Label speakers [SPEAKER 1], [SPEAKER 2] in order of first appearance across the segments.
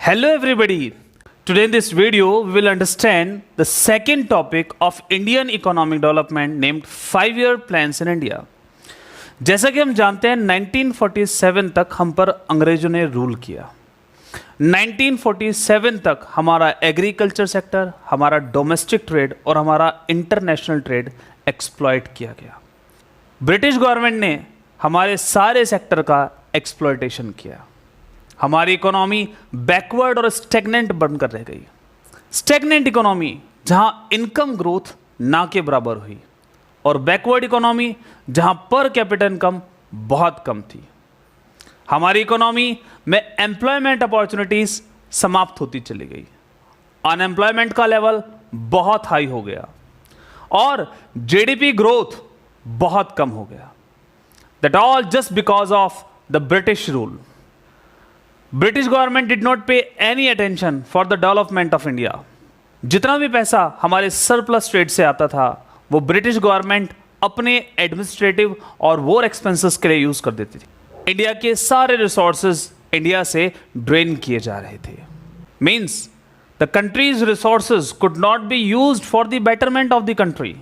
[SPEAKER 1] Hello everybody. Today in this video we will understand the second topic of Indian economic development named 5-year plans in India. जैसा कि हम जानते हैं 1947 तक हम पर अंग्रेजों ने रूल किया। 1947 तक हमारा एग्रीकल्चर सेक्टर, हमारा डोमेस्टिक ट्रेड और हमारा इंटरनेशनल ट्रेड एक्सप्लॉइट किया गया। ब्रिटिश गवर्नमेंट ने हमारे सारे सेक्टर का एक्सप्लॉइटेशन किया। हमारी इकोनॉमी बैकवर्ड और स्टेगनेंट बनकर रह गई। स्टेगनेंट इकोनॉमी जहां इनकम ग्रोथ ना के बराबर हुई और बैकवर्ड इकोनॉमी जहां पर कैपिटा इनकम बहुत कम थी। हमारी इकोनॉमी में एम्प्लॉयमेंट अपॉर्चुनिटीज समाप्त होती चली गई। अनएम्प्लॉयमेंट का लेवल बहुत हाई हो गया और जीडीपी ग्रोथ बहुत कम हो गया। That all just because of the British rule. British government did not pay any attention for the development of India. जितना भी पैसा हमारे सरप्लस ट्रेड से आता था वो ब्रिटिश गवर्नमेंट अपने एडमिनिस्ट्रेटिव और वॉर एक्सपेंसेस के लिए यूज कर देती थी। इंडिया के सारे रिसोर्सेज इंडिया से ड्रेन किए जा रहे थे। Means the countries resources could not be used for the betterment of the country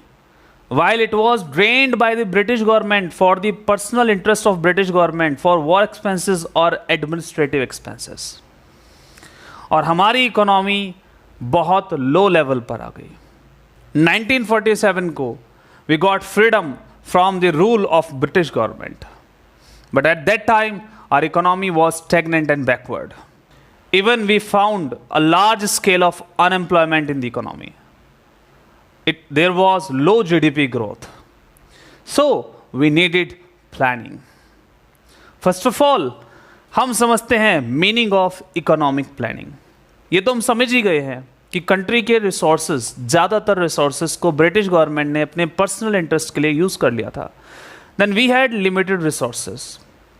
[SPEAKER 1] while it was drained by the British government for the personal interest of British government for war expenses or administrative expenses। और हमारी economy बहुत low level पर आ गई। 1947 को we got freedom from the rule of British government, but at that time our economy was stagnant and backward. Even we found a large scale of unemployment in the economy. There was low GDP growth. So we needed planning. First of all, हम समझते हैं meaning of economic planning. ये तो हम समझ ही गए हैं कि कंट्री के रिसोर्सेज, ज़्यादातर रिसोर्सेज को ब्रिटिश गवर्नमेंट ने अपने पर्सनल इंटरेस्ट के लिए यूज़ कर लिया था। Then we had limited resources.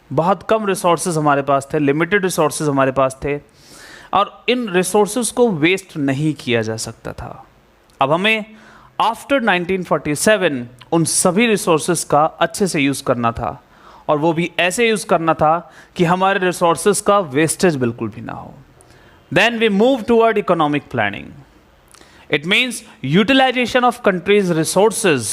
[SPEAKER 1] बहुत कम रिसोर्सेज हमारे पास थे, लिमिटेड रिसोर्सेज हमारे पास थे और इन रिसोर्सेज को वेस्ट नहीं किया जा सकता था। अब हमें आफ्टर 1947 उन सभी रिसोर्सेज का अच्छे से यूज़ करना था और वो भी ऐसे यूज़ करना था कि हमारे रिसोर्सेज का वेस्टेज बिल्कुल भी ना हो। Then we move toward economic planning. It means utilisation of countries resources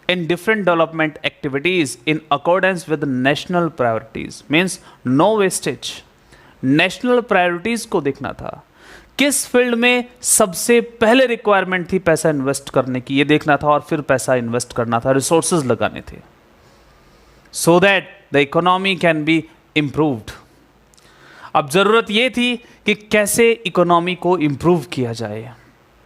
[SPEAKER 1] in different development activities in accordance with national priorities. Means no wastage. National priorities को देखना था, किस फील्ड में सबसे पहले रिक्वायरमेंट थी पैसा इन्वेस्ट करने की, ये देखना था और फिर पैसा इन्वेस्ट करना था, रिसोर्सेज लगाने थे, सो that the economy can be improved. अब जरूरत ये थी कि कैसे इकोनॉमी को इम्प्रूव किया जाए।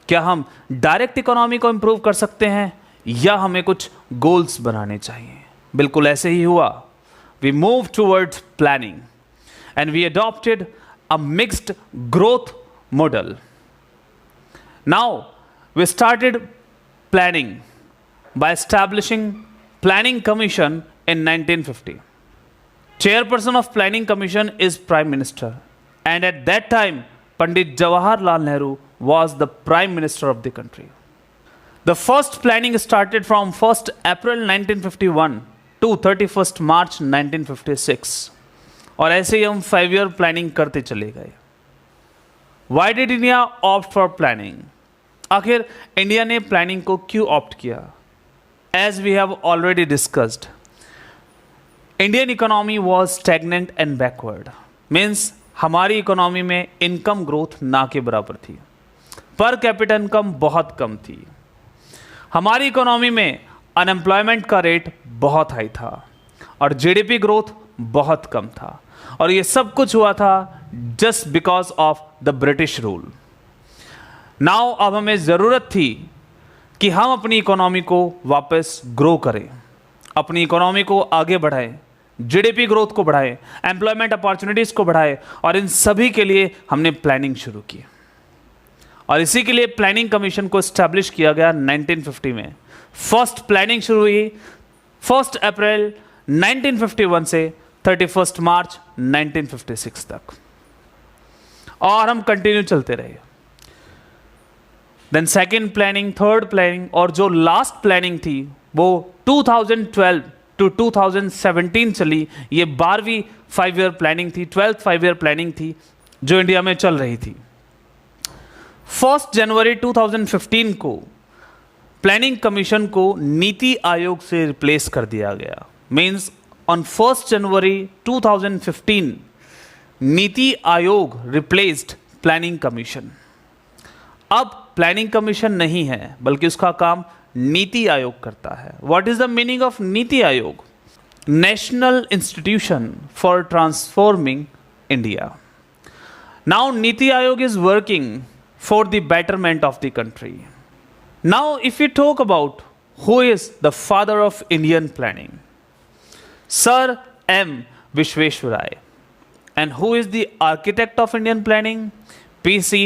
[SPEAKER 1] क्या हम डायरेक्ट इकोनॉमी को इम्प्रूव कर सकते हैं या हमें कुछ गोल्स बनाने चाहिए? बिल्कुल ऐसे ही हुआ। We move towards planning and we adopted a mixed growth model. Now we started planning by establishing Planning Commission in 1950. Chairperson of Planning Commission is Prime Minister, and at that time Pandit Jawaharlal Nehru was the Prime Minister of the country. The first planning started from 1st April 1951 to 31st March 1956 और ऐसे ही हम 5-year planning करते चले गए। Why did India opt for planning? आखिर India ने planning को क्यों ऑप्ट किया? As we have already discussed, Indian economy was stagnant and backward. Means हमारी इकोनॉमी में इनकम ग्रोथ ना के बराबर थी, पर कैपिटा इनकम बहुत कम थी। हमारी इकोनॉमी में अनएम्प्लॉयमेंट का रेट बहुत हाई था और जीडीपी ग्रोथ बहुत कम था और ये सब कुछ हुआ था just because of the British rule. Now अब हमें ज़रूरत थी कि हम अपनी इकोनॉमी को वापस ग्रो करें, अपनी इकोनॉमी को आगे बढ़ाएं, जीडीपी ग्रोथ को बढ़ाएं, एम्प्लॉयमेंट अपॉर्चुनिटीज़ को बढ़ाएं और इन सभी के लिए हमने प्लानिंग शुरू की। और इसी के लिए प्लानिंग कमीशन को एस्टैब्लिश किया गया 1950 में। फर्स्ट प्लानिंग शुरू हुई 1 अप्रैल 1951 से 31 मार्च 1956 तक और हम कंटिन्यू चलते रहे। Then second planning, third planning और जो लास्ट प्लानिंग थी वो 2012 टू 2017 चली। ये 12वीं 5-year प्लानिंग थी, 12th 5-year प्लानिंग थी जो इंडिया में चल रही थी। 1 जनवरी 2015 को प्लानिंग कमीशन को नीति आयोग से रिप्लेस कर दिया गया। Means on 1 January 2015 NITI Aayog replaced planning commission. अब प्लानिंग कमीशन नहीं है बल्कि उसका काम नीति आयोग करता है। What is the meaning of NITI Aayog? National institution for transforming India. Now NITI Aayog is working for the betterment of the country. Now if you talk about who is the father of Indian planning, sir M Visvesvaraya. And who is the architect of Indian planning? P.C.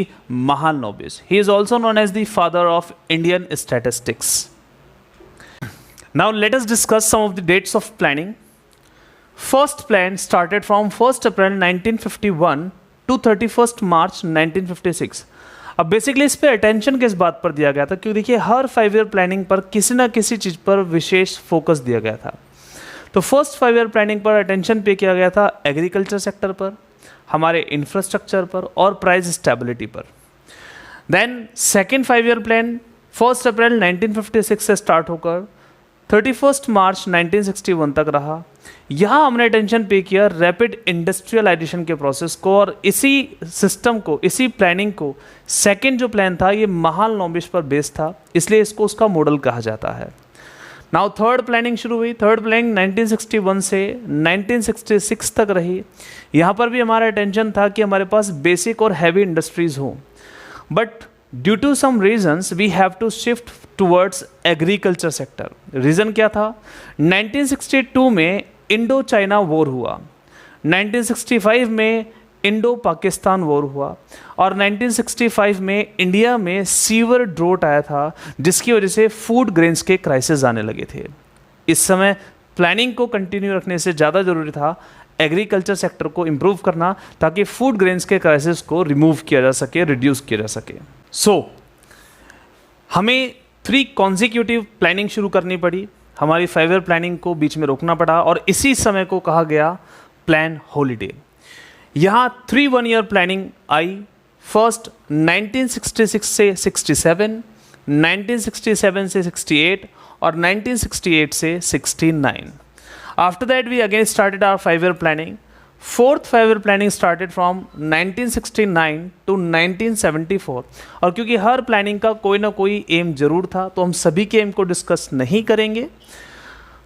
[SPEAKER 1] Mahalanobis. He is also known as the father of Indian statistics. Now let us discuss some of the dates of planning. First plan started from 1st April 1951 to 31st March 1956. अब basically इस pay attention किस बात पर दिया गया था? क्योंकि देखिए हर 5 ईयर प्लानिंग पर किसी ना किसी चीज़ पर विशेष फोकस दिया गया था। तो फर्स्ट 5 ईयर प्लानिंग पर अटेंशन पे किया गया था एग्रीकल्चर सेक्टर पर, हमारे इंफ्रास्ट्रक्चर पर और प्राइस स्टेबिलिटी पर। देन सेकेंड 5 ईयर प्लान 1 अप्रैल 1956 से स्टार्ट होकर 31 मार्च 1961 तक रहा। यहाँ हमने अटेंशन पे किया रैपिड इंडस्ट्रियलाइजेशन के प्रोसेस को, और इसी सिस्टम को, इसी प्लानिंग को सेकेंड जो प्लान था ये महालनोबिस पर बेस्ड था, इसलिए इसको उसका मॉडल कहा जाता है। नाउ थर्ड प्लानिंग शुरू हुई। थर्ड प्लानिंग 1961 से 1966 तक रही। यहाँ पर भी हमारा अटेंशन था कि हमारे पास बेसिक और हैवी इंडस्ट्रीज हो, but due to some reasons we have to shift towards agriculture sector. Reason क्या था? 1962 में इंडो चाइना वॉर हुआ, 1965 में इंडो पाकिस्तान वॉर हुआ, और 1965 में इंडिया में सीवर ड्रोट आया था जिसकी वजह से फूड ग्रेन्स के क्राइसिस आने लगे थे। इस समय प्लानिंग को कंटिन्यू रखने से ज़्यादा ज़रूरी था एग्रीकल्चर सेक्टर को इम्प्रूव करना, ताकि फूड ग्रेन्स के क्राइसिस को रिमूव किया जा सके, रिड्यूस किया जा सके। हमें 3 कॉन्जिक्यूटिव प्लानिंग शुरू करनी पड़ी, हमारी 5 ईयर प्लानिंग को बीच में रोकना पड़ा, और इसी समय को कहा गया प्लान हॉलीडे। यहाँ 3 1 ईयर प्लानिंग आई। फर्स्ट 1966 से 67, 1967 से 68 और 1968 से 69। After that we again started our 5 year planning. Fourth 5 year planning started from 1969 to 1974। और क्योंकि हर प्लानिंग का कोई ना कोई एम जरूर था, तो हम सभी के एम को डिस्कस नहीं करेंगे।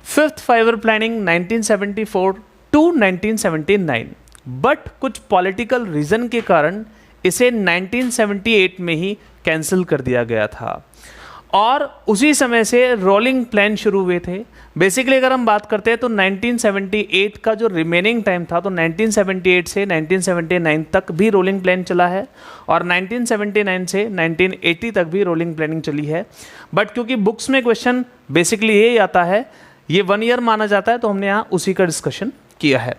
[SPEAKER 1] Fifth 5 year planning 1974 to 1979, but कुछ पॉलिटिकल रीज़न के कारण इसे 1978 में ही कैंसिल कर दिया गया था, और उसी समय से रोलिंग प्लान शुरू हुए थे। बेसिकली अगर हम बात करते हैं तो 1978 का जो रिमेनिंग टाइम था, तो 1978 से 1979 तक भी रोलिंग प्लान चला है, और 1979 से 1980 तक भी रोलिंग प्लानिंग चली है। बट क्योंकि बुक्स में क्वेश्चन बेसिकली ये आता है, ये 1 ईयर माना जाता है, तो हमने यहाँ उसी का डिस्कशन किया है।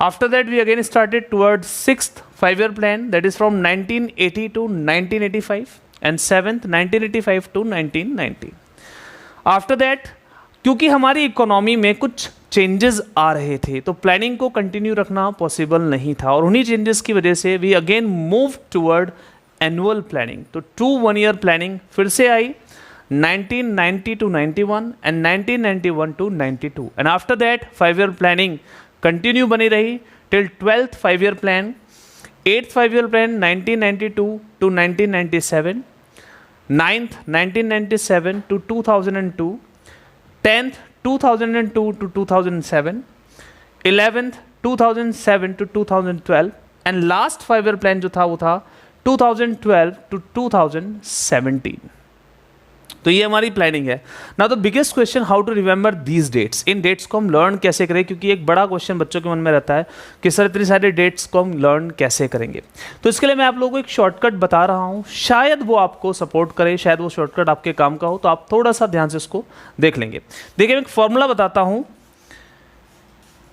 [SPEAKER 1] After that, we again started towards 6th 5 year plan, that is from 1980 to 1985, and 7th 1985 to 1990. After that, क्योंकि हमारी इकोनॉमी में कुछ चेंजेस आ रहे थे, तो प्लानिंग को कंटिन्यू रखना पॉसिबल नहीं था, और उन्हीं चेंजेस की वजह से we again move toward annual planning. तो 2 1 ईयर प्लानिंग फिर से आई 1990 to 91 and 1991 to 92, and after that 5 year planning continue बनी रही till 12th 5 year plan. 8th 5 year plan 1992 to 1997, 9th 1997 to 2002, 10th 2002 to 2007, 11th 2007 to 2012, and last 5 year plan जो था वो था 2012 to 2017। तो ये हमारी प्लानिंग है ना। तो biggest question, how to remember these dates. इन डेट्स को हम लर्न कैसे करें, क्योंकि एक बड़ा क्वेश्चन बच्चों के मन में रहता है कि सर इतनी सारे डेट्स को हम लर्न कैसे करेंगे। तो इसके लिए मैं आप लोगों को एक शॉर्टकट बता रहा हूँ, शायद वो आपको सपोर्ट करे, शायद वो शॉर्टकट आपके काम का हो, तो आप थोड़ा सा ध्यान से इसको देख लेंगे। देखिए मैं एक फॉर्मूला बताता हूँ,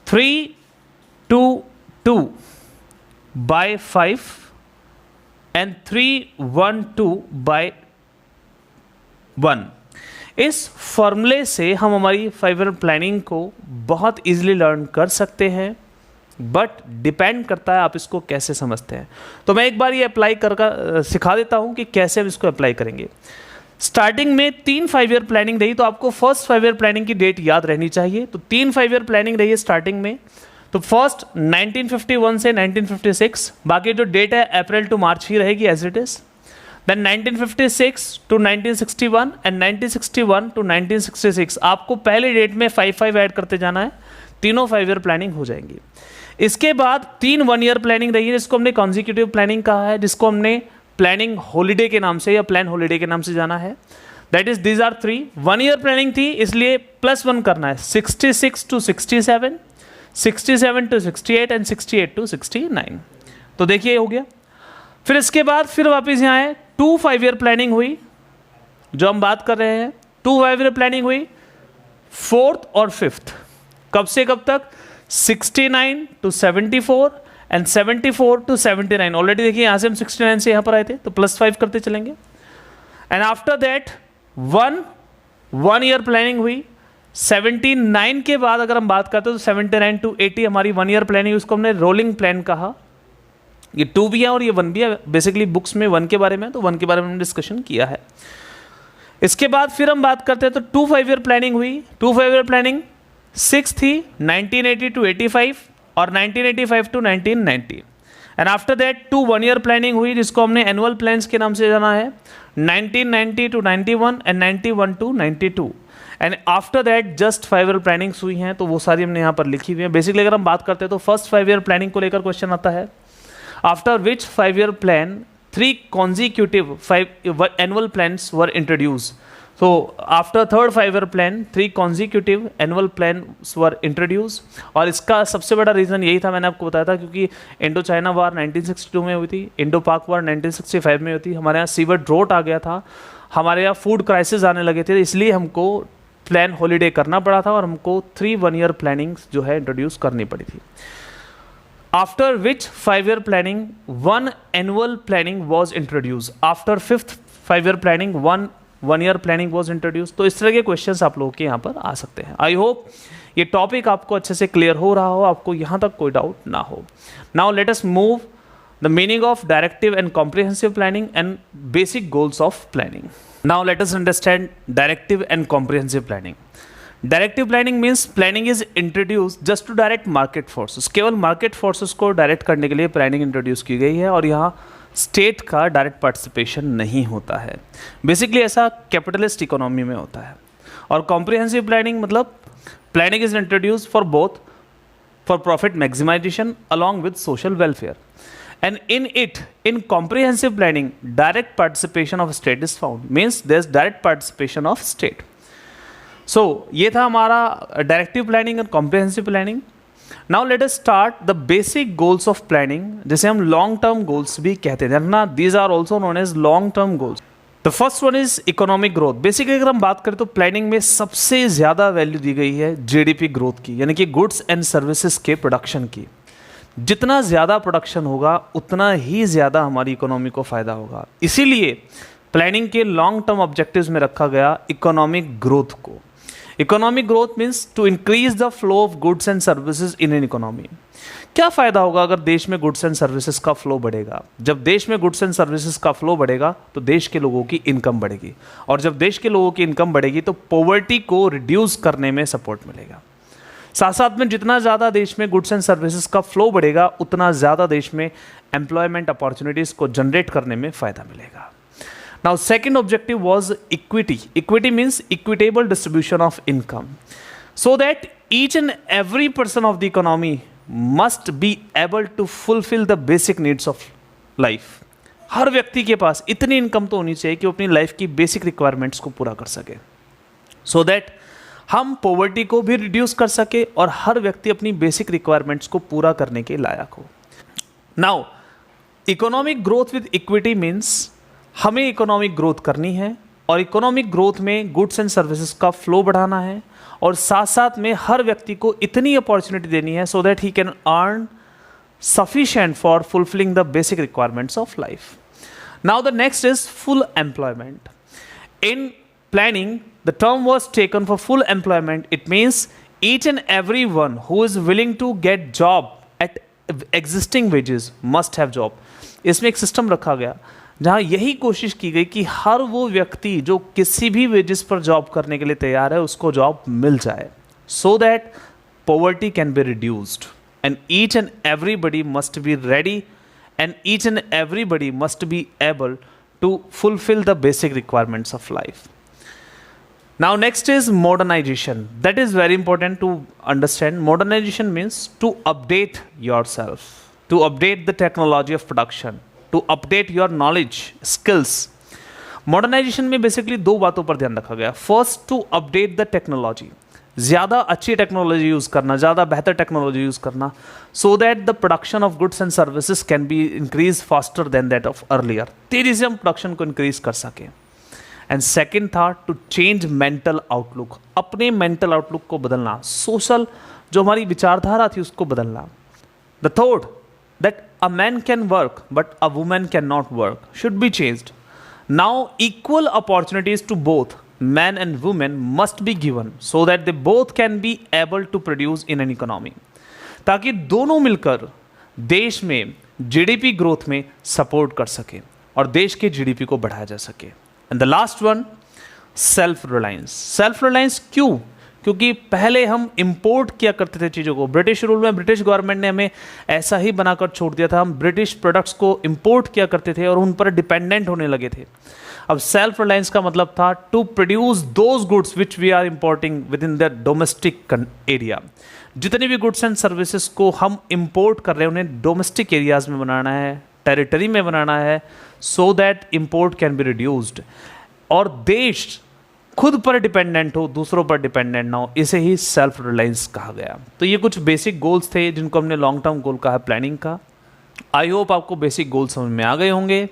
[SPEAKER 1] 3 2 2 by 5 and 3 1 2 by 1। इस फॉर्मूले से हम हमारी 5 ईयर प्लानिंग को बहुत इजीली लर्न कर सकते हैं। बट डिपेंड करता है आप इसको कैसे समझते हैं। तो मैं एक बार ये अप्लाई कर सिखा देता हूँ कि कैसे हम इसको अप्लाई करेंगे। स्टार्टिंग में 3 5 ईयर प्लानिंग रही, तो आपको फर्स्ट 5 ईयर प्लानिंग की डेट याद रहनी चाहिए। तो 3 5 ईयर प्लानिंग रही है स्टार्टिंग में। तो फर्स्ट 1951 से 1956, बाकी जो डेट है अप्रैल टू मार्च ही रहेगी as it is. Then 1956 to 1961 and 1961 to 1966 आपको पहले डेट में 5 ऐड करते जाना है, तीनों 5 ईयर प्लानिंग हो जाएंगी। इसके बाद 3 1 ईयर प्लानिंग रही है, जिसको हमने कॉन्जिक्यूटिव प्लानिंग कहा है, जिसको हमने प्लानिंग हॉलीडे के नाम से या प्लान हॉलीडे के नाम से जाना है। That is these are 3 1 year planning थी, इसलिए +1 करना है। 66 टू 67, 67 टू 68 एंड 68 टू 69। तो देखिए हो गया। फिर इसके बाद फिर वापस यहाँ आए, 2 5 ईयर प्लानिंग हुई जो हम बात कर रहे हैं। 2 5 ईयर प्लानिंग हुई 4th और 5th, कब से कब तक? 69 टू 74 एंड 74 टू 79। ऑलरेडी देखिए यहाँ से हम 69 से यहाँ पर आए थे, तो +5 करते चलेंगे। And after that 1 year planning हुई। 79 के बाद अगर हम बात करते हैं तो 79 टू 80 हमारी 1 ईयर प्लानिंग, उसको हमने रोलिंग प्लान कहा। ये 2 भी है और ये 1 भी है। बेसिकली बुक्स में 1 के बारे में, तो 1 के बारे में हमने डिस्कशन किया है। इसके बाद फिर हम बात करते हैं तो 2 5 ईयर प्लानिंग हुई। 2 5 ईयर प्लानिंग 6 थी, 1980 टू 85 और 1985 to 1990। And after that 2 1 year planning हुई, जिसको हमने एनुअल प्लान्स के नाम से जाना है, 1990 to 91 and 91 to 92। And after that just 5 year plannings हुई हैं, तो वो सारी हमने यहाँ पर लिखी हुई है। बेसिकली अगर हम बात करते हैं तो फर्स्ट 5 ईयर प्लानिंग को लेकर क्वेश्चन आता है, after which 5 year plan 3 consecutive 5 annual plans were introduced. So after third 5 year plan 3 consecutive annual plans were introduced। और इसका सबसे बड़ा रीज़न यही था, मैंने आपको बताया था, क्योंकि इंडो चाइना वार 1962 में हुई थी, इंडो पाक वार 1965 में हुई थी, हमारे यहाँ सीवर ड्रोट आ गया था, हमारे यहाँ फूड क्राइसिस आने लगे थे, इसलिए हमको प्लान हॉलीडे करना पड़ा था और हमको 3 1 ईयर प्लानिंग जो है इंट्रोड्यूस करनी पड़ी थी। After which 5 year planning 1 annual planning was introduced। After 5th 5 year planning 1 year planning was introduced। तो इस तरह के क्वेश्चंस आप लोगों के यहाँ पर आ सकते हैं। आई होप ये टॉपिक आपको अच्छे से क्लियर हो रहा हो, आपको यहाँ तक कोई डाउट ना हो। Now let us move the meaning of directive and comprehensive planning and basic goals of planning. Now let us understand directive and comprehensive planning. Directive planning means planning is introduce just to direct market forces. केवल market forces को direct करने के लिए planning introduce की गई है और यहाँ स्टेट का डायरेक्ट पार्टिसिपेशन नहीं होता है। बेसिकली ऐसा कैपिटलिस्ट इकोनॉमी में होता है। और कॉम्प्रिहेंसिव प्लानिंग मतलब planning is introduce for both for profit maximisation along with social welfare. And in comprehensive planning, direct participation of state is found, means there's direct participation of state। So ये था हमारा directive planning और comprehensive planning. Now let us start the basic goals of planning, जिसे हम long term goals भी कहते हैं ना, these are also known as long term goals. The first one is economic growth. Basically अगर हम बात करें तो प्लानिंग में सबसे ज़्यादा वैल्यू दी गई है जीडीपी ग्रोथ की, यानी कि गुड्स एंड सर्विसेज के प्रोडक्शन की। जितना ज़्यादा प्रोडक्शन होगा उतना ही ज़्यादा हमारी इकोनॉमी को फ़ायदा होगा। इसीलिए प्लानिंग के लॉन्ग टर्म ऑब्जेक्टिव्स में रखा गया इकोनॉमिक ग्रोथ को। Economic growth means to increase the flow of goods and services in an economy. क्या फ़ायदा होगा अगर देश में गुड्स एंड सर्विसेज का फ्लो बढ़ेगा? जब देश में गुड्स एंड सर्विसेज का फ्लो बढ़ेगा तो देश के लोगों की इनकम बढ़ेगी, और जब देश के लोगों की इनकम बढ़ेगी तो पॉवर्टी को रिड्यूस करने में सपोर्ट मिलेगा। साथ साथ में जितना ज़्यादा देश में गुड्स एंड सर्विसेज का फ्लो बढ़ेगा उतना ज़्यादा देश में एम्प्लॉयमेंट अपॉर्चुनिटीज़ को जनरेट करने में फ़ायदा मिलेगा। Now second objective was equity. Equity means equitable distribution of income, so that each and every person of the economy must be able to fulfil the basic needs of life. हर व्यक्ति के पास इतनी income तो होनी चाहिए कि वो अपनी लाइफ की बेसिक रिक्वायरमेंट्स को पूरा कर सके, सो दैट हम पॉवर्टी को भी रिड्यूस कर सके और हर व्यक्ति अपनी बेसिक रिक्वायरमेंट्स को पूरा करने के लायक हो। Now economic growth with equity means हमें इकोनॉमिक ग्रोथ करनी है और इकोनॉमिक ग्रोथ में गुड्स एंड सर्विसेज का फ्लो बढ़ाना है और साथ साथ में हर व्यक्ति को इतनी अपॉर्चुनिटी देनी है so that he can earn sufficient for fulfilling the basic requirements of life. Now the next is full employment. In planning, the term was taken for full employment. It means each and everyone who is willing to get job at existing wages must have job. इसमें एक system रखा गया जहाँ यही कोशिश की गई कि हर वो व्यक्ति जो किसी भी वेजेस पर जॉब करने के लिए तैयार है उसको जॉब मिल जाए, so that poverty can be reduced and each and everybody must be ready and each and everybody must be able to fulfill the basic requirements of life. Now next is modernization. That is very important to understand. Modernization means to update yourself, to update the technology of production, to update your knowledge, skills. Modernisation में basically दो बातों पर ध्यान रखा गया। First, to update the technology, ज़्यादा अच्छी technology use करना, ज़्यादा बेहतर टेक्नोलॉजी यूज़ करना, so that the production of goods and services can be increase faster than that of earlier. तेजी से हम प्रोडक्शन को इंक्रीज कर सकें। एंड सेकेंड था टू चेंज मेंटल आउटलुक, अपने मेंटल आउटलुक को बदलना, सोशल जो हमारी विचारधारा थी उसको बदलना। The third, that a man can work but a women can not work, should be changed. Now equal opportunities to both men and women must be given so that they both can be able to produce in an economy, ताकि दोनों मिलकर देश में GDP growth में support कर सके और देश के जीडीपी को बढ़ाया जा सके। And the last one, self reliance. Self reliance क्यों? क्योंकि पहले हम इंपोर्ट किया करते थे चीज़ों को। ब्रिटिश रूल में ब्रिटिश गवर्नमेंट ने हमें ऐसा ही बनाकर छोड़ दिया था, हम ब्रिटिश प्रोडक्ट्स को इंपोर्ट किया करते थे और उन पर डिपेंडेंट होने लगे थे। अब सेल्फ रिलायंस का मतलब था to produce those goods which we are importing with in the domestic area. जितने भी गुड्स एंड सर्विसेज को हम इंपोर्ट कर रहे हैं उन्हें डोमेस्टिक एरियाज में बनाना है, टेरिटरी में बनाना है, so that import can be reduced और देश खुद पर डिपेंडेंट हो, दूसरों पर डिपेंडेंट ना हो। इसे ही सेल्फ रिलायंस कहा गया। तो ये कुछ बेसिक गोल्स थे जिनको हमने लॉन्ग टर्म गोल कहा है प्लानिंग का। आई होप आपको बेसिक गोल समझ में आ गए होंगे।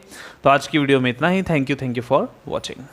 [SPEAKER 1] तो आज की वीडियो में इतना ही। Thank you for watching.